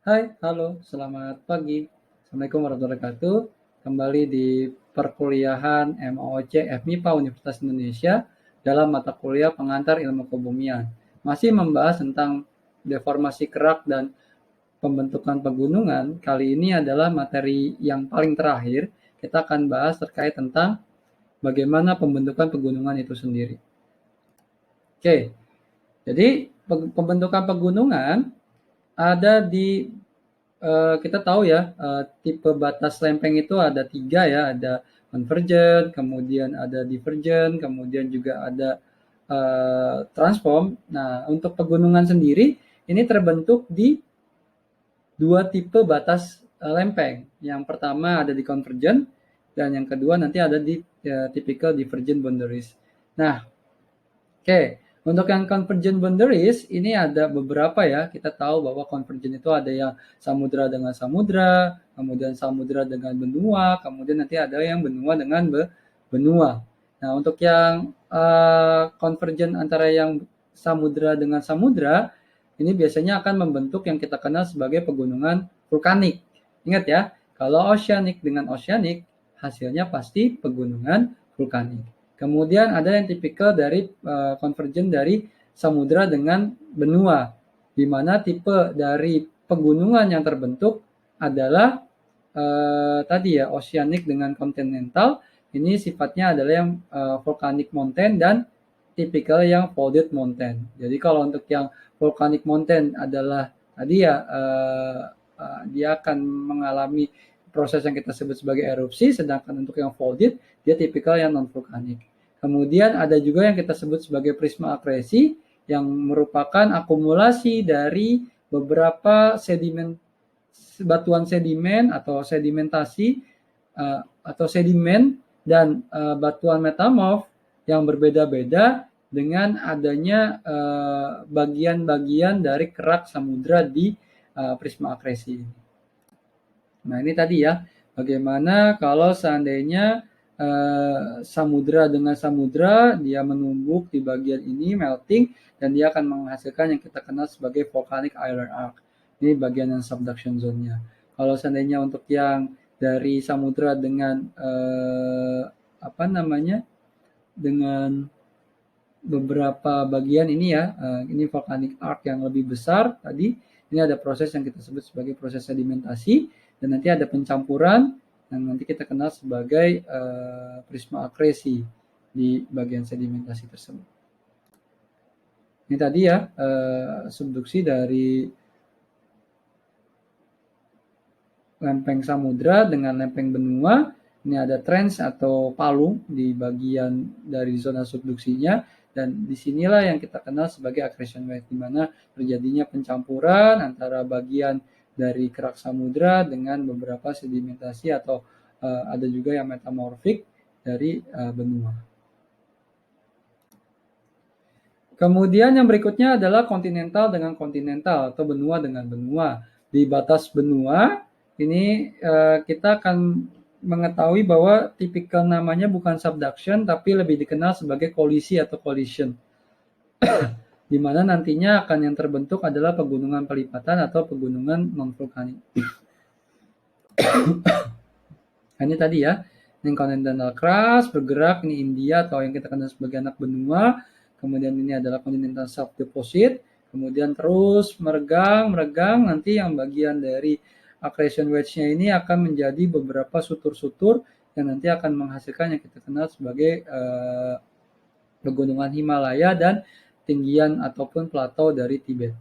Hai, halo, selamat pagi. Assalamualaikum warahmatullahi wabarakatuh. Kembali di perkuliahan MOOC FMIPA Universitas Indonesia dalam mata kuliah pengantar ilmu kebumian. Masih membahas tentang deformasi kerak dan pembentukan pegunungan. Kali ini adalah materi yang paling terakhir. Kita akan bahas terkait tentang bagaimana pembentukan pegunungan itu sendiri. Oke, jadi pembentukan pegunungan ada di kita tahu ya, tipe batas lempeng itu ada 3 ya, ada convergent, kemudian ada divergent, kemudian juga ada transform. Nah, untuk pegunungan sendiri ini terbentuk di 2 tipe batas lempeng. Yang pertama ada di convergent dan yang kedua nanti ada di typical divergent boundaries. Nah, oke, untuk yang convergent boundaries ini ada beberapa ya. Kita tahu bahwa convergent itu ada yang samudra dengan samudra, kemudian samudra dengan benua, kemudian nanti ada yang benua dengan benua. Nah, untuk yang convergent antara yang samudra dengan samudra, ini biasanya akan membentuk yang kita kenal sebagai pegunungan vulkanik. Ingat ya, kalau oceanic dengan oceanic, hasilnya pasti pegunungan vulkanik. Kemudian ada yang tipikal dari convergent dari samudra dengan benua, di mana tipe dari pegunungan yang terbentuk adalah tadi ya oceanic dengan continental. Ini sifatnya adalah yang volcanic mountain dan tipikal yang folded mountain. Jadi kalau untuk yang volcanic mountain adalah tadi ya dia akan mengalami proses yang kita sebut sebagai erupsi, sedangkan untuk yang folded dia tipikal yang non vulkanik. Kemudian ada juga yang kita sebut sebagai prisma akresi yang merupakan akumulasi dari beberapa batuan sedimen atau sedimentasi atau sedimen dan batuan metamorf yang berbeda-beda dengan adanya bagian-bagian dari kerak samudra di prisma akresi. Nah, ini tadi ya, bagaimana kalau seandainya samudra dengan samudra dia menumbuk di bagian ini melting dan dia akan menghasilkan yang kita kenal sebagai volcanic iron arc. Ini bagian yang subduction zone-nya. Kalau seandainya untuk yang dari samudra dengan apa namanya? Dengan beberapa bagian ini ya, ini volcanic arc yang lebih besar tadi. Ini ada proses yang kita sebut sebagai proses sedimentasi dan nanti ada pencampuran yang nanti kita kenal sebagai prisma akresi di bagian sedimentasi tersebut. Ini tadi ya subduksi dari lempeng samudra dengan lempeng benua. Ini ada trench atau palung di bagian dari zona subduksinya dan disinilah yang kita kenal sebagai accretion wave, di mana terjadinya pencampuran antara bagian dari kerak samudra dengan beberapa sedimentasi atau ada juga yang metamorfik dari benua. Kemudian yang berikutnya adalah kontinental dengan kontinental atau benua dengan benua. Di batas benua ini kita akan mengetahui bahwa tipikal namanya bukan subduction tapi lebih dikenal sebagai kolisi atau collision. Di mana nantinya akan yang terbentuk adalah pegunungan pelipatan atau pegunungan non-vulkanik. Ini tadi ya, ini continental crust bergerak, ini India atau yang kita kenal sebagai anak benua. Kemudian ini adalah continental shelf deposit. Kemudian terus meregang, nanti yang bagian dari accretion wedge-nya ini akan menjadi beberapa sutur-sutur yang nanti akan menghasilkan yang kita kenal sebagai pegunungan Himalaya dan tinggian ataupun plateau dari Tibet.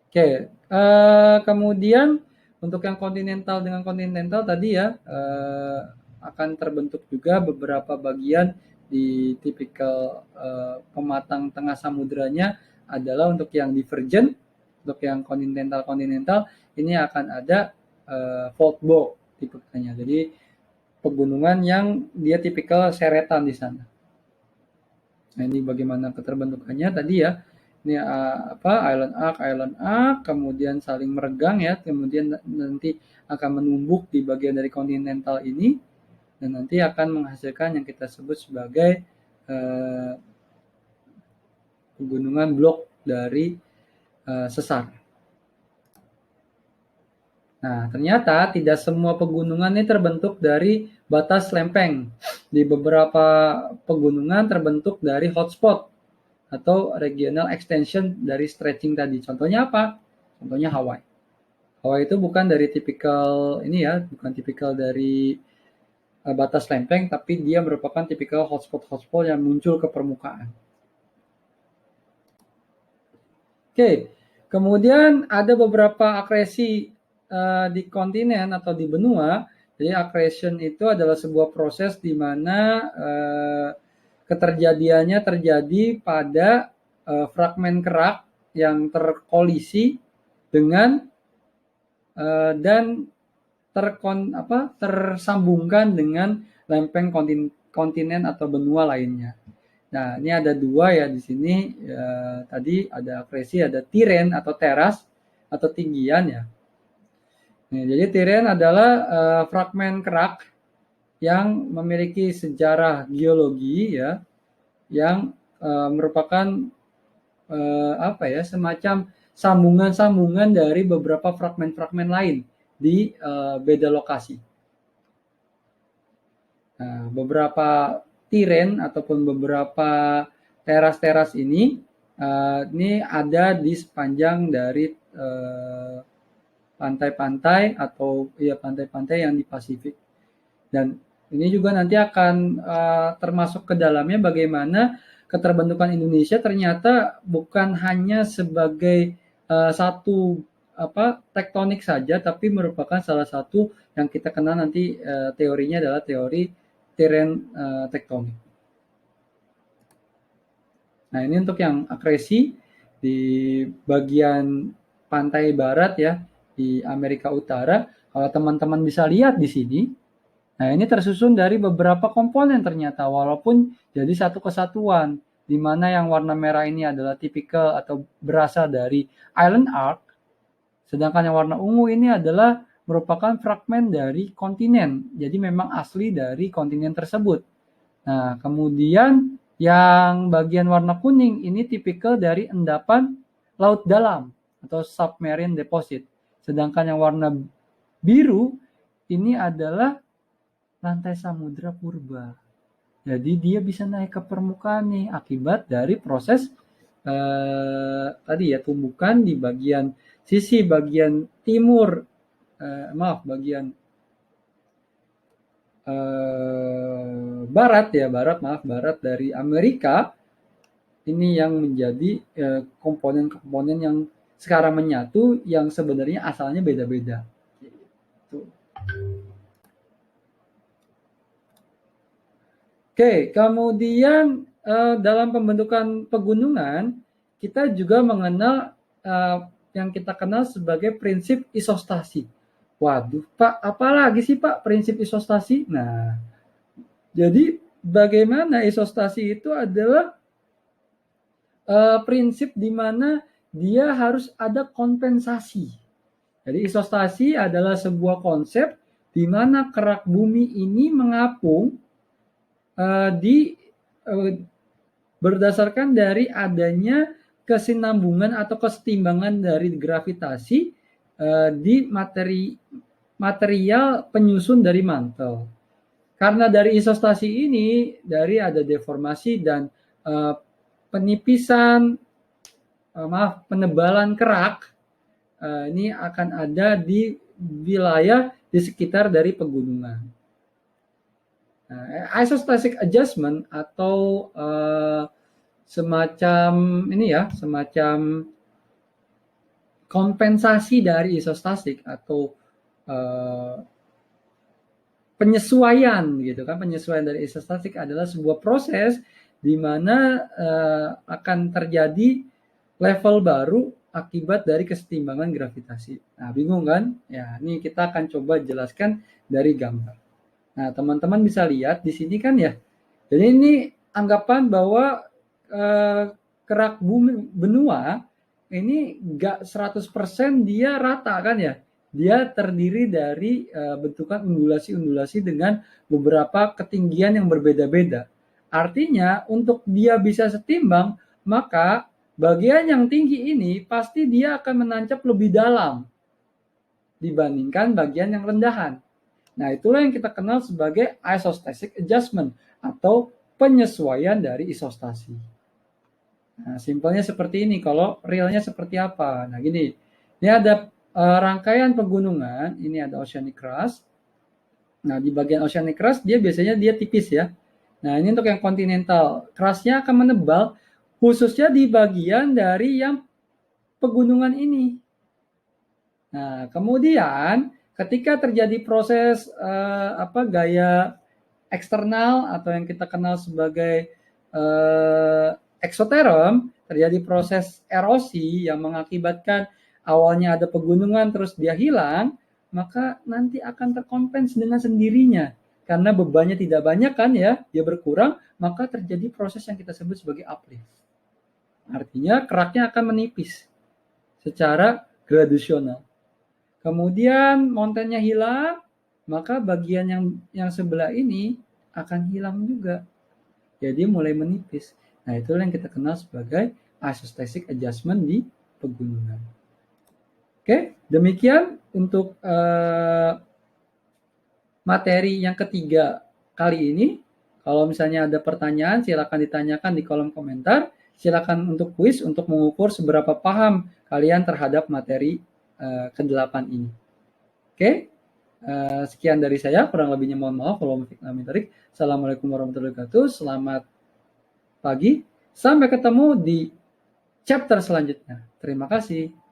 Oke, kemudian untuk yang kontinental dengan kontinental tadi ya akan terbentuk juga beberapa bagian di tipikal pematang tengah samudranya adalah untuk yang divergent, untuk yang kontinental ini akan ada fault bow tipenya. Jadi pegunungan yang dia tipikal seretan di sana. Nah, ini bagaimana keterbentukannya tadi ya. Ini island arc, kemudian saling meregang ya, kemudian nanti akan menumbuk di bagian dari kontinental ini dan nanti akan menghasilkan yang kita sebut sebagai pegunungan blok dari sesar. Nah, ternyata tidak semua pegunungan ini terbentuk dari batas lempeng. Di beberapa pegunungan terbentuk dari hotspot atau regional extension dari stretching tadi. Contohnya apa? Contohnya Hawaii. Hawaii itu bukan dari tipikal ini ya, bukan tipikal dari batas lempeng, tapi dia merupakan tipikal hotspot yang muncul ke permukaan. Oke, kemudian ada beberapa akresi di kontinen atau di benua. Jadi accretion itu adalah sebuah proses di mana keterjadiannya terjadi pada fragmen kerak yang terkolisi dengan dan tersambungkan dengan lempeng kontinen atau benua lainnya. Nah, ini ada dua ya di sini. Tadi ada akresi, ada tiren atau teras atau tinggian ya. Nah, jadi tiren adalah fragmen kerak yang memiliki sejarah geologi ya, yang merupakan semacam sambungan-sambungan dari beberapa fragmen-fragmen lain di beda lokasi. Nah, beberapa tiren ataupun beberapa teras-teras ini ada di sepanjang dari pantai-pantai atau ya pantai-pantai yang di Pasifik. Dan ini juga nanti akan termasuk ke dalamnya bagaimana keterbentukan Indonesia ternyata bukan hanya sebagai satu tektonik saja, tapi merupakan salah satu yang kita kenal nanti teorinya adalah teori tiren tektonik. Nah, ini untuk yang akresi di bagian pantai barat ya, di Amerika Utara. Kalau teman-teman bisa lihat di sini, nah ini tersusun dari beberapa komponen ternyata, walaupun jadi satu kesatuan, di mana yang warna merah ini adalah tipikal atau berasal dari island arc, sedangkan yang warna ungu ini adalah merupakan fragmen dari kontinen, jadi memang asli dari kontinen tersebut. Nah, kemudian yang bagian warna kuning ini tipikal dari endapan laut dalam atau submarine deposit. Sedangkan yang warna biru ini adalah lantai samudra purba. Jadi dia bisa naik ke permukaan nih akibat dari proses tadi ya tumbukan di bagian sisi bagian timur bagian barat dari Amerika ini yang menjadi komponen-komponen yang sekarang menyatu yang sebenarnya asalnya beda-beda. Gitu. Oke, kemudian dalam pembentukan pegunungan kita juga mengenal yang kita kenal sebagai prinsip isostasi. Waduh, Pak, apalagi sih Pak prinsip isostasi? Nah, jadi bagaimana isostasi itu adalah prinsip di mana dia harus ada kompensasi. Jadi isostasi adalah sebuah konsep di mana kerak bumi ini mengapung berdasarkan dari adanya kesinambungan atau kesetimbangan dari gravitasi di material penyusun dari mantel. Karena dari isostasi ini, dari ada deformasi dan penebalan kerak, ini akan ada di wilayah di sekitar dari pegunungan. Isostatic adjustment atau semacam kompensasi dari isostasik atau penyesuaian gitu kan. Penyesuaian dari isostasik adalah sebuah proses di mana akan terjadi level baru akibat dari kesetimbangan gravitasi. Nah, bingung kan? Ya, ini kita akan coba jelaskan dari gambar. Nah, teman-teman bisa lihat di sini kan ya. Jadi ini anggapan bahwa kerak bumi benua ini enggak 100% dia rata kan ya. Dia terdiri dari bentukan undulasi-undulasi dengan beberapa ketinggian yang berbeda-beda. Artinya untuk dia bisa setimbang, maka bagian yang tinggi ini pasti dia akan menancap lebih dalam. dibandingkan bagian yang rendahan. Nah, itulah yang kita kenal sebagai isostatic adjustment atau penyesuaian dari isostasi. Nah, simpelnya seperti ini. Kalau realnya seperti apa? Nah, gini. Ini ada rangkaian pegunungan. Ini ada oceanic crust. Nah, di bagian oceanic crust dia biasanya dia tipis ya. Nah, ini untuk yang kontinental. Crustnya akan menebal khususnya di bagian dari yang pegunungan ini. Nah, kemudian ketika terjadi proses gaya eksternal atau yang kita kenal sebagai eksoterm, terjadi proses erosi yang mengakibatkan awalnya ada pegunungan terus dia hilang, maka nanti akan terkompens dengan sendirinya. Karena bebannya tidak banyak kan ya, dia berkurang, maka terjadi proses yang kita sebut sebagai uplift. Artinya keraknya akan menipis secara gradasional. Kemudian mountainnya hilang, maka bagian yang sebelah ini akan hilang juga. Jadi mulai menipis. Nah, itulah yang kita kenal sebagai isostatic adjustment di pegunungan. Oke, demikian untuk materi yang ketiga kali ini. Kalau misalnya ada pertanyaan, silakan ditanyakan di kolom komentar. Silakan untuk kuis untuk mengukur seberapa paham kalian terhadap materi ke-8 ini. Oke, sekian dari saya. Kurang lebihnya mohon maaf. Assalamualaikum warahmatullahi wabarakatuh. Selamat pagi. Sampai ketemu di chapter selanjutnya. Terima kasih.